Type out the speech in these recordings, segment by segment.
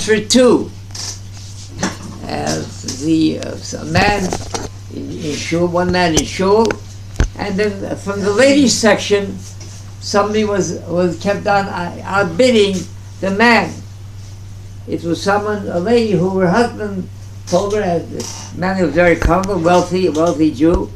for two. A man in shul, one man in shul, and then from the ladies section, somebody was kept on outbidding the man. It was a lady who her husband told her, the man was very comfortable, a wealthy Jew,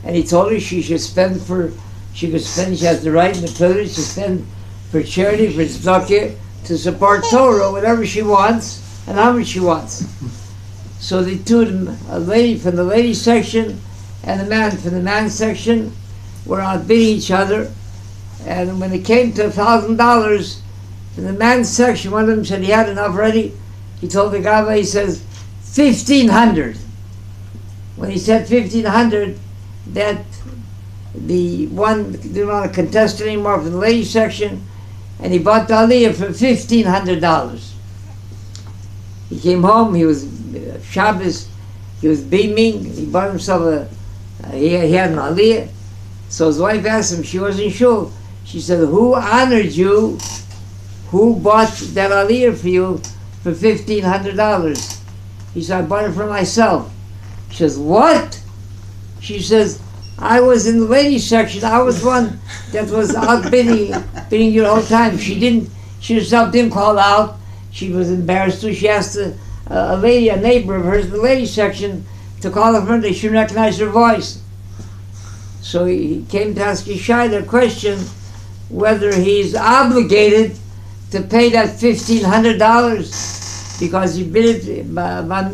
and he told her she has the right and the privilege to spend for charity, for tzedakah, to support Torah, whatever she wants, and how much she wants. So the two, a lady from the ladies section and a man from the man section, were outbidding each other. And when it came to $1,000, in the man's section, one of them said he had enough already. He told the guy, he says, $1,500. When he said $1,500, that the one didn't want to contest anymore from the ladies section, and he bought the aliyah for $1,500. He came home, he was Shabbos, he was beaming, he bought himself he had an aliyah. So his wife asked him, she was in shul, she said, who honored you? Who bought that aliyah for you for $1,500? He said, I bought it for myself. She says, what? She says, I was in the ladies section. I was one that was outbidding you the whole time. She herself didn't call out. She was embarrassed too. She asked a neighbor of hers in the ladies section, to call her. They shouldn't recognize her voice. So he came to ask Yishai the question whether he's obligated to pay that $1,500 because he bid it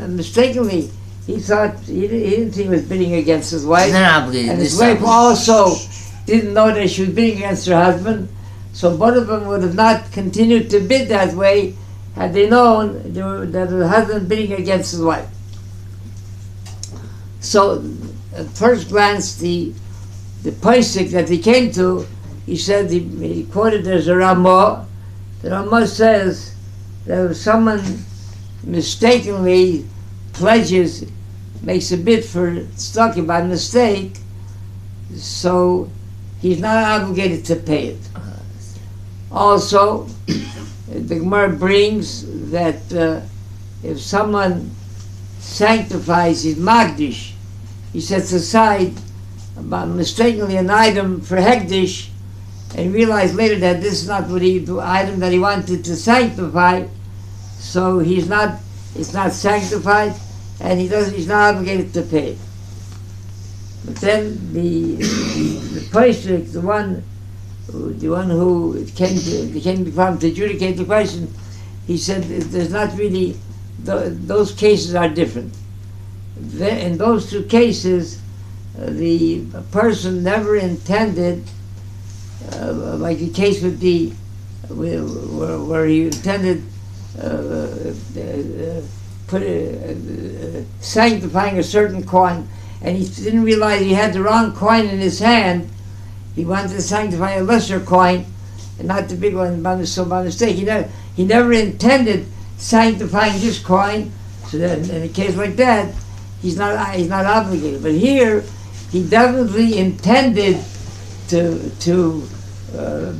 mistakenly. He thought he didn't think he was bidding against his wife, and his wife also didn't know that she was bidding against her husband. So both of them would have not continued to bid that way had they known that the husband bidding against his wife. So at first glance, the pasuk that he came to, he said, he quoted as a Ramah. The Ramah says that if someone mistakenly pledges, makes a bid for tzedakah by mistake, so he's not obligated to pay it. Also, the Gemara brings that if someone sanctifies his magdish, he sets aside mistakenly an item for hekdesh, and realized later that this is not the item that he wanted to sanctify, so it's not sanctified, and he's not obligated to pay it. But then the pasuk, the one who came to adjudicate the question, he said there's not really, those cases are different. In those two cases, the person never intended, like the case with where he intended sanctifying a certain coin, and he didn't realize he had the wrong coin in his hand. He wanted to sanctify a lesser coin and not the big one by mistake. He never intended sanctifying this coin, so that in a case like that, he's not obligated. But here, he definitely intended to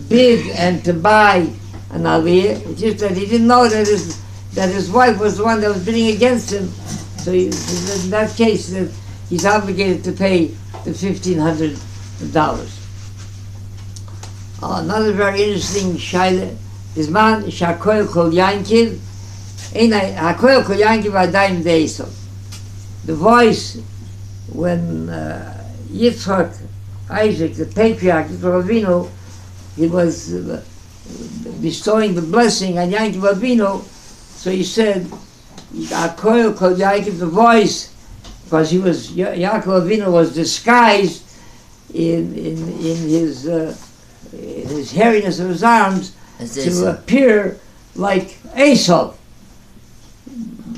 bid and to buy an aliyah. It's just that he didn't know that his wife was the one that was bidding against him. So in that case, he's obligated to pay the $1,500. Another very interesting shaila is man shakoil kol yankiv, hakoil kol yankiv adayim deisov. The voice when Yitzchak, Isaac, the patriarch, Yitzchak Avinu, he was bestowing the blessing on Yaakov Avinu, so he said, hakoil kol yankiv, the voice, because Yaakov Avinu was disguised in his hairiness of his arms to appear like Esau.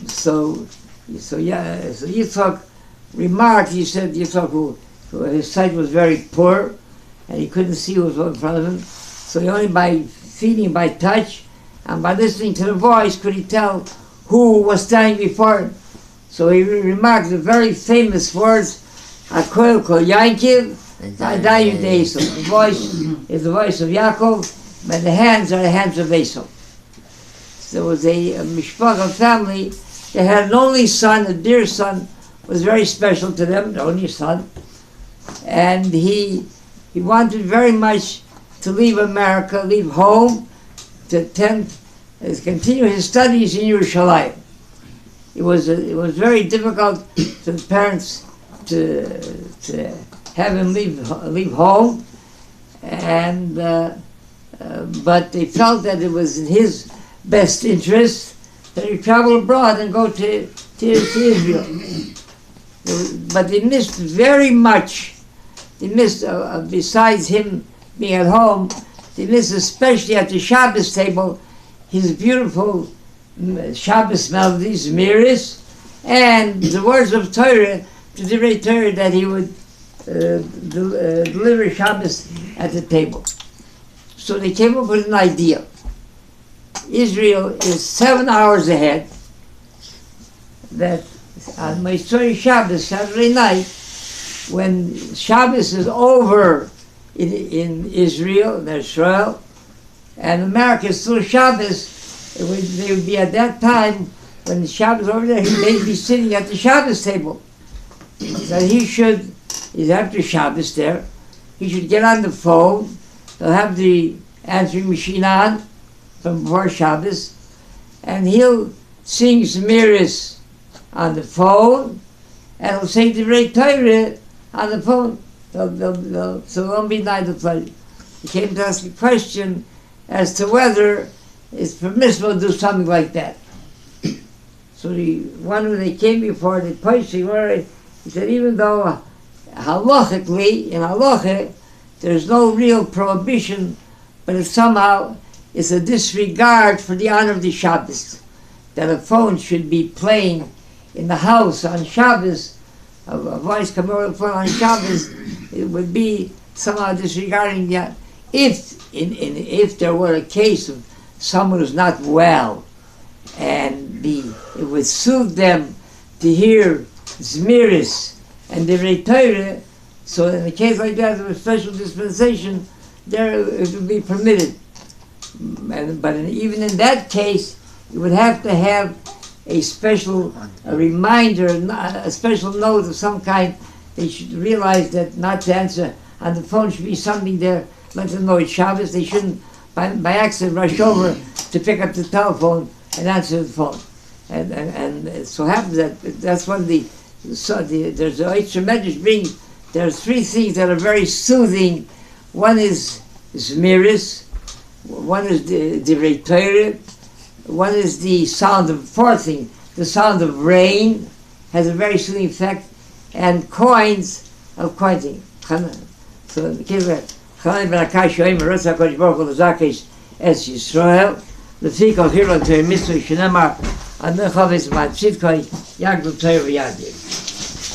So Yitzchak remarked, he said Yitzchak, who his sight was very poor, and he couldn't see who was in front of him, so he only by feeling, by touch, and by listening to the voice could he tell who was standing before him. So he remarked the very famous words, hakoil kol yankiv, adayim deisov. The voice is the voice of Yaakov, but the hands are the hands of Esau. there was a mishpacha family. They had an only son, a dear son, was very special to them, the only son. And he wanted very much to leave America, leave home, to continue his studies in Yerushalayim. It was very difficult for the parents to have him leave home, and but they felt that it was in his best interest that he travel abroad and go to Israel. But they missed very much. They missed, besides him being at home, they missed especially at the Shabbos table his beautiful Shabbos melodies, miris, and the words of Torah, to the Torah that he would deliver Shabbos at the table. So they came up with an idea. Israel is 7 hours ahead. That on Motzei Shabbos, Saturday night, when Shabbos is over in Israel, and America is still Shabbos, they would be at that time, when the Shabbos over there, he may be sitting at the Shabbos table. That he's after Shabbos there, he should get on the phone, they'll have the answering machine on from before Shabbos, and he'll sing Zmiris on the phone, and he'll say the Divrei Torah on the phone. So there won't be neither pleasure. He came to ask a question as to whether it's permissible to do something like that. So when they came before the Parshas, he said, even though halachically, in halacha, there's no real prohibition, but somehow it's a disregard for the honor of the Shabbos, that a phone should be playing in the house on Shabbos, a voice coming over the phone on Shabbos, it would be somehow disregarding that. If there were a case of someone who's not well, and it would soothe them to hear Zmiris and the Torah, so in a case like that, of a special dispensation, there it would be permitted. But even in that case, you would have to have a special reminder, a special note of some kind. They should realize that not to answer on the phone should be something there. Let them know it's Shabbos. They shouldn't, by accident, rush over to pick up the telephone and answer the phone. And it so happens that that's one of there's a Eitzer Medrash brings. There are three things that are very soothing. One is Zmiris, one is the Divrei Torah, one is the sound of, fourth thing, the sound of rain has a very soothing effect, and coins of coining. So in the case of Chanai ben Akash Yoim Rotz HaKadosh Baruch Hu L'Zakesh Es Yisrael L'Fikol Hirot Torah Mitzvah Shenemar Anochavis Matzidkoi Yagdul Torah V'Yadir.